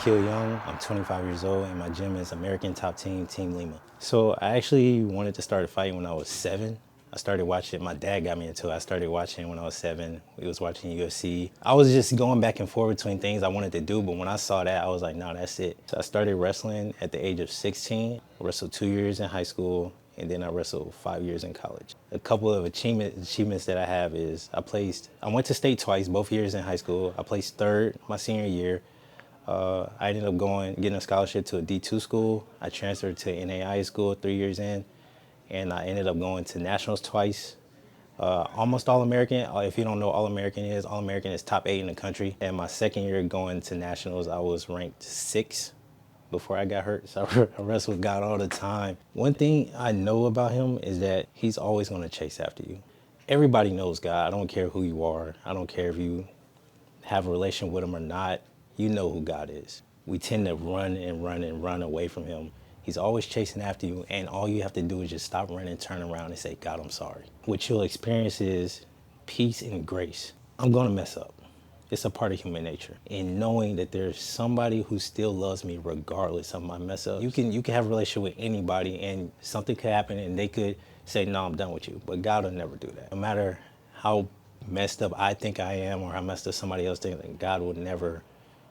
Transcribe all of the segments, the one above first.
Takil Young. I'm 25 years old, and my gym is American Top Team, Team Lima. So I actually wanted to start fighting when I was 7. I started watching, my dad got me into it. I started watching when I was 7. We was watching UFC. I was just going back and forth between things I wanted to do, but when I saw that, I was like, no, that's it. So I started wrestling at the age of 16. I wrestled 2 years in high school, and then I wrestled 5 years in college. A couple of achievements that I have is I went to state twice, both years in high school. I placed third my senior year. I ended up getting a scholarship to a D2 school. I transferred to NAI school 3 years in, and I ended up going to nationals twice. Almost All-American. If you don't know All-American is top 8 in the country. And my second year going to nationals, I was ranked 6 before I got hurt. So I wrestle with God all the time. One thing I know about him is that he's always going to chase after you. Everybody knows God. I don't care who you are. I don't care if you have a relation with him or not. You know who God is. We tend to run and run and run away from him. He's always chasing after you, and all you have to do is just stop running, turn around, and say, God, I'm sorry. What you'll experience is peace and grace. I'm gonna mess up. It's a part of human nature. And knowing that there's somebody who still loves me regardless of my mess up. You can have a relationship with anybody, and something could happen, and they could say, no, I'm done with you. But God will never do that. No matter how messed up I think I am or how messed up somebody else thinks, God will never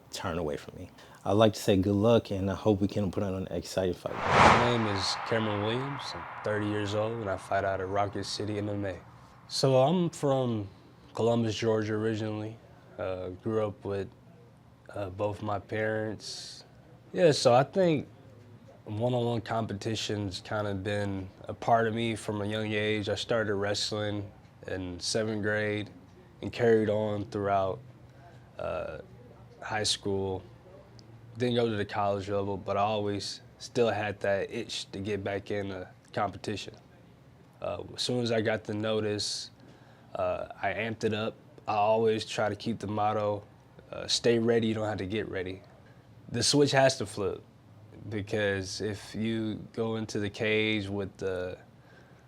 turn away from me. I'd like to say good luck, and I hope we can put on an exciting fight. My name is Cameron Williams. I'm 30 years old, and I fight out of Rocket City, MMA. So I'm from Columbus, Georgia originally. Grew up with both my parents. Yeah, so I think one-on-one competition's kind of been a part of me from a young age. I started wrestling in 7th grade and carried on throughout high school. Didn't go to the college level, but I always still had that itch to get back in a competition. As soon as I got the notice, I amped it up. I always try to keep the motto, stay ready, you don't have to get ready. The switch has to flip, because if you go into the cage with the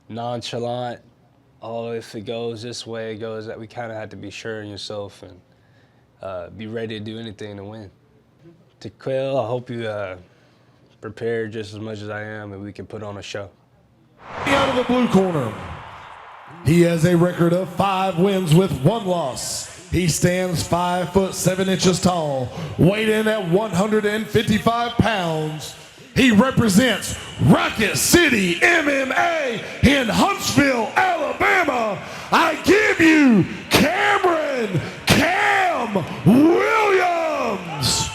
nonchalant, oh, if it goes this way, it goes that, we kind of have to be sure in yourself and be ready to do anything to win. Takil, I hope you prepared just as much as I am, and we can put on a show. Out of the blue corner, he has a record of 5 wins with 1 loss. He stands 5'7" tall, weighed in at 155 pounds. He represents Rocket City MMA in Huntsville, Alabama. I give you Cameron Cam Williams.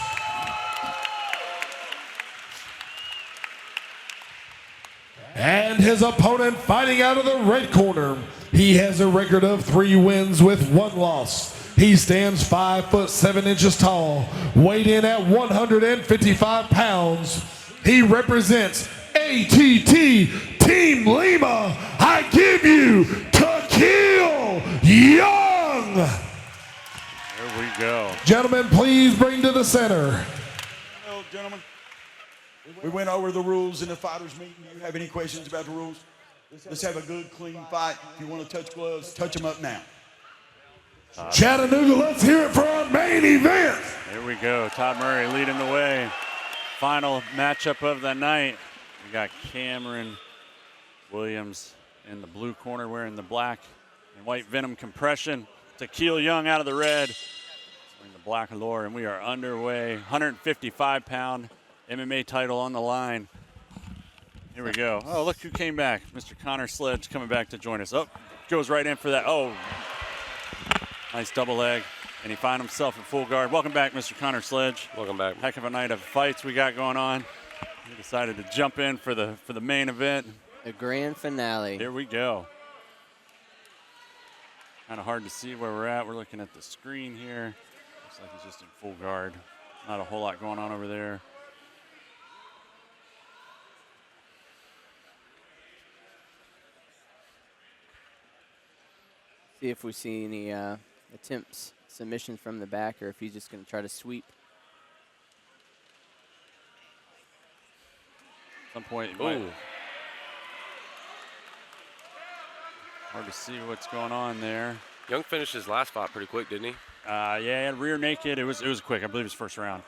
And his opponent fighting out of the red corner. He has a record of 3 wins with 1 loss. He stands 5'7" tall, weighed in at 155 pounds. He represents ATT Team Lima. I give you Takil Young. There we go. Gentlemen, please bring to the center. Well, gentlemen, we went over the rules in the fighters meeting. Do you have any questions about the rules? Let's have a good, clean fight. If you want to touch gloves, touch them up now. Chattanooga, let's hear it for our main event. Here we go. Todd Murray leading the way. Final matchup of the night. We got Cameron Williams in the blue corner wearing the black and white Venom compression. Takil Young out of the red wearing the black allure, and we are underway. 155-pound MMA title on the line. Here we go. Oh, look who came back. Mr. Connor Sledge coming back to join us. Oh, goes right in for that. Oh, nice double leg. And he finds himself at full guard. Welcome back, Mr. Connor Sledge. Welcome back. Heck of a night of fights we got going on. We decided to jump in for the main event. The grand finale. Here we go. Kind of hard to see where we're at. We're looking at the screen here. Looks like he's just in full guard. Not a whole lot going on over there. See if we see any attempts, submission from the back, or if he's just going to try to sweep. At some point, you might. Hard to see what's going on there. Young finished his last spot pretty quick, didn't he? Yeah, rear naked. It was quick. I believe it was first round.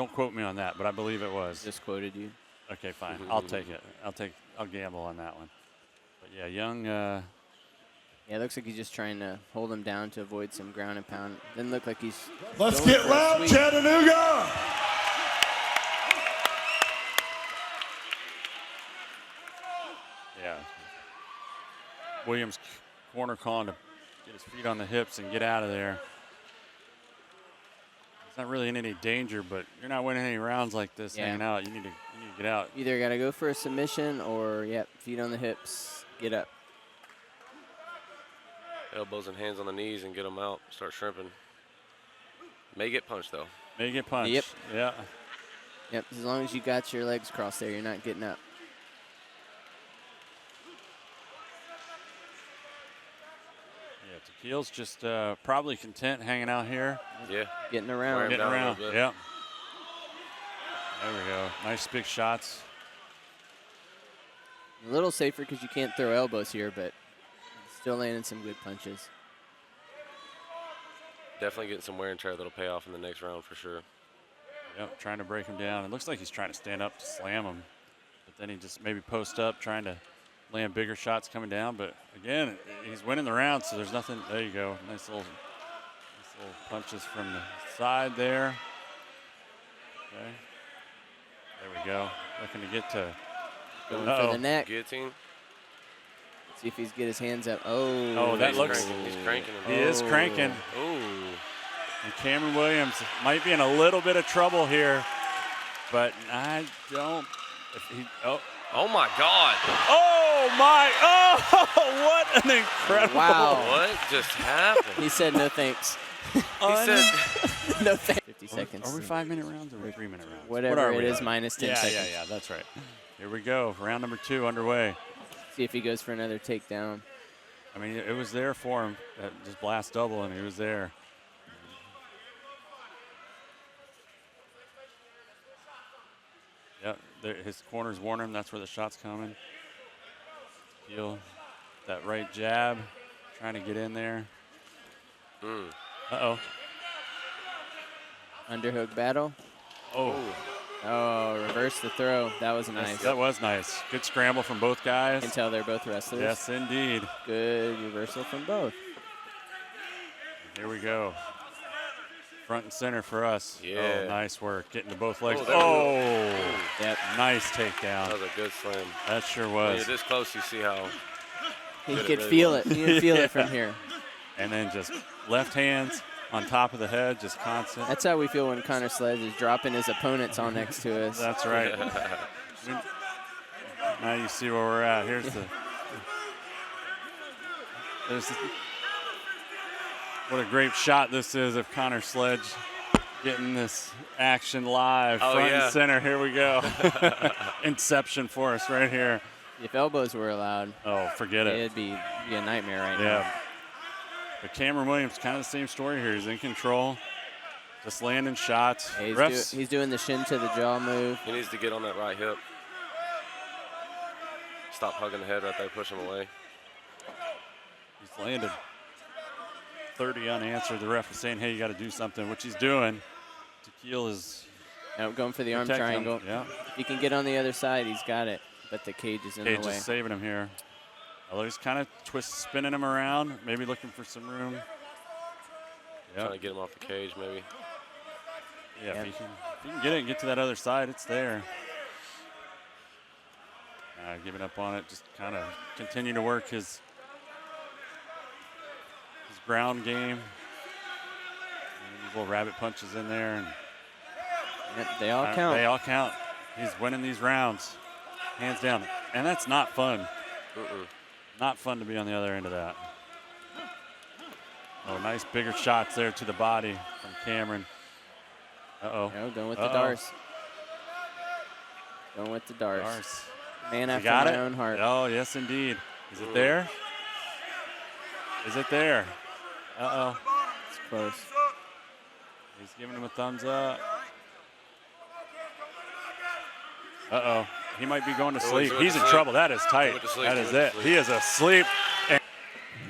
Don't quote me on that, but I believe it was. Just quoted you. Okay, fine. I'll take it. I'll gamble on that one. But yeah, Young. Yeah, it looks like he's just trying to hold him down to avoid some ground and pound. Doesn't look like he's. Let's going get for a loud, sweep. Chattanooga! Yeah. Williams corner calling to get his feet on the hips and get out of there. It's not really in any danger, but you're not winning any rounds like this Yeah. hanging out. You need to get out. Either got to go for a submission or, yep, feet on the hips, get up. Elbows and hands on the knees and get them out. Start shrimping. May get punched, though. May get punched. Yep. Yeah. Yep, as long as you got your legs crossed there, you're not getting up. Yeah, Tequil's just probably content hanging out here. Yeah. Getting around. Wearing Getting down a around. little bit. Yep. There we go. Nice big shots. A little safer because you can't throw elbows here, but still landing some good punches. Definitely getting some wear and tear that'll pay off in the next round for sure. Yep, trying to break him down. It looks like he's trying to stand up to slam him, but then he just maybe post up, trying to land bigger shots coming down. But again, he's winning the round, so there's nothing. There you go. Nice little punches from the side there. Okay. There we go. Looking to get to. Going for the neck. Guillotine. See if he's get his hands up. Oh. Oh, that He's looks. cranking. He's cranking him. He is cranking. Ooh. And Cameron Williams might be in a little bit of trouble here, but I don't. If he, oh. Oh my God. Oh my! Oh, what an incredible! Wow. What just happened? He said no thanks. He said, No thanks. 50 seconds. Are we 5-minute rounds or 3-minute rounds? Whatever what are it we is, at? minus 10 yeah, seconds. Yeah, that's right. Here we go. Round number 2 underway. See if he goes for another takedown. I mean, it was there for him. That just blast double, and he was there. Yep, his corner's warning him. That's where the shot's coming. Feel that right jab, trying to get in there. Uh-oh. Underhook battle. Oh. Oh, reverse the throw. That was nice. That was nice. Good scramble from both guys. You can tell they're both wrestlers. Yes, indeed. Good reversal from both. Here we go. Front and center for us. Yeah. Oh, nice work. Getting to both legs. Oh, Yep. Nice takedown. that was a good slam. That sure When was. you're this close, you see how. He Good, could really feel well. it. He could feel Yeah. it from here. And then just left hands on top of the head, just constant. That's how we feel when Connor Sledge is dropping his opponents on next to us. That's right. Now you see where we're at. There's what a great shot this is of Connor Sledge getting this action live. Oh, Front yeah. and center. Here we go. Inception for us right here. If elbows were allowed, Oh, forget it. it'd be a nightmare right now. Yeah. But Cameron Williams, kind of the same story here. He's in control, just landing shots. Yeah, Refs, he's doing the shin to the jaw move. He needs to get on that right hip. Stop hugging the head right there, push him away. he's landed 30 unanswered. The ref is saying, hey, you got to do something, which he's doing. Tequil is Nope, going for the arm protecting him. triangle. Yeah, If he can get on the other side, he's got it. But the cage is in Cage the way. is saving him here. Although he's kind of spinning him around, maybe looking for some room. Trying Yeah, to get him off the cage, maybe. yeah. Yeah. If he can get it and get to that other side, it's there. Giving up on it, just kind of continue to work his ground game. And these little rabbit punches in there, and Yep, they all count. They all count. He's winning these rounds, hands down, and that's not fun. Not fun to be on the other end of that. Oh, nice bigger shots there to the body from Cameron. Uh-oh. No, going with the Uh-oh. Darce. Going with the Darce. Darce. Man You after got my it? own heart. Oh, yes, indeed. Is it there? Is it there? Uh-oh. It's close. He's giving him a thumbs up. Uh-oh. He might be going to sleep. went He's to in sleep. trouble. That is tight. went to sleep. That He is went it. to sleep. He is asleep.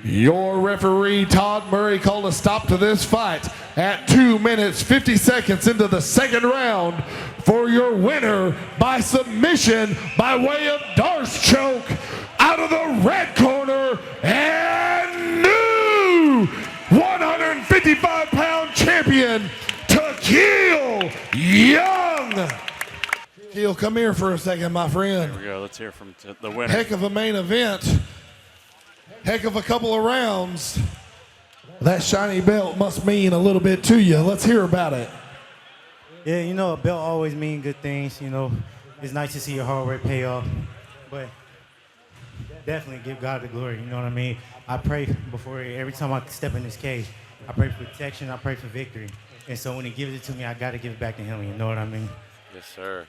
Your referee, Todd Murray, called a stop to this fight at 2 minutes 50 seconds into the second round for your winner by submission by way of Darce choke out of the red corner and new 155-pound champion, Takeel Young. Takeel, come here for a second, my friend. Here we go. Let's hear from the winner. Heck of a main event. Heck of a couple of rounds. That shiny belt must mean a little bit to you. Let's hear about it. Yeah, you know, a belt always means good things. You know, it's nice to see your hard work pay off. But definitely give God the glory. You know what I mean? I pray before every time I step in this cage. I pray for protection. I pray for victory. And so when he gives it to me, I got to give it back to him. You know what I mean? Yes, sir.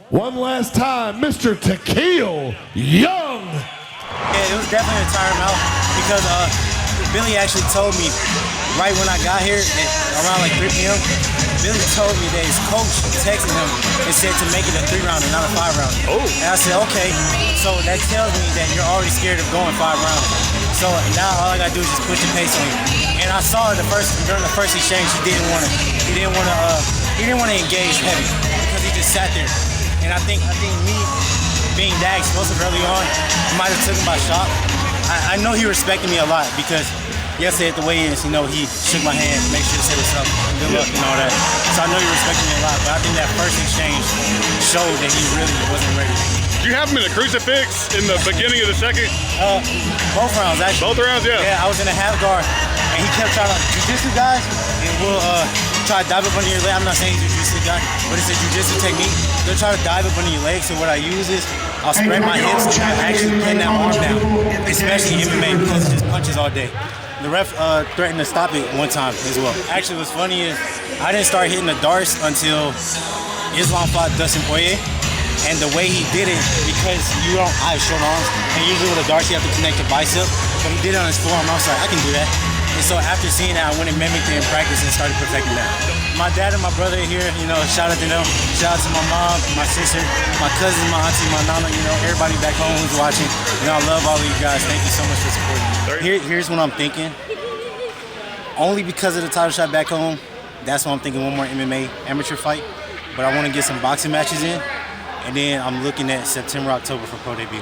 One last time, Mr. Takeel Young. Yeah, it was definitely a timeout because Billy actually told me right when I got here at around like 3 p.m. Billy told me that his coach texted him and said to make it a 3-round and not a 5-round. Oh. And I said, okay. So that tells me that you're already scared of going 5 rounds. So now all I gotta do is just push the pace on you. And I saw during the first exchange he didn't want to engage heavy because he just sat there. And I think me being that explosive early on might have took him by shock. I know he respected me a lot because yesterday at the weigh-ins, you know, he shook my hand, make sure to say what's up, good luck and all that. So I know he respected me a lot, but I think that first exchange showed that he really wasn't ready. Did you have him in a crucifix in the beginning of the second? Both rounds, actually. Both rounds, yeah. Yeah, I was in a half guard, and he kept trying to jiu-jitsu guys, and we'll try to dive up under your leg. I'm not saying he's a jiu-jitsu guy, but it's a jiu-jitsu technique. They'll try to dive up under your leg, so what I use is I'll spread my hips and I actually pin that arm down, especially MMA because it just punches all day. The ref threatened to stop it one time as well. Actually, what's funny is I didn't start hitting the darts until Islam fought Dustin Poirier. And the way he did it, because I have short arms, and usually with a dart you have to connect your bicep, but he did it on his forearm. I was like, I can do that. And so after seeing that, I went and mimicked it in practice and started perfecting that. My dad and my brother are here, you know, shout out to them. Shout out to my mom, my sister, my cousins, my auntie, my nana, you know, everybody back home who's watching. You know, I love all of you guys. Thank you so much for supporting me. Here's what I'm thinking. Only because of the title shot back home, that's why I'm thinking one more MMA amateur fight. But I want to get some boxing matches in. And then I'm looking at September, October for pro debut.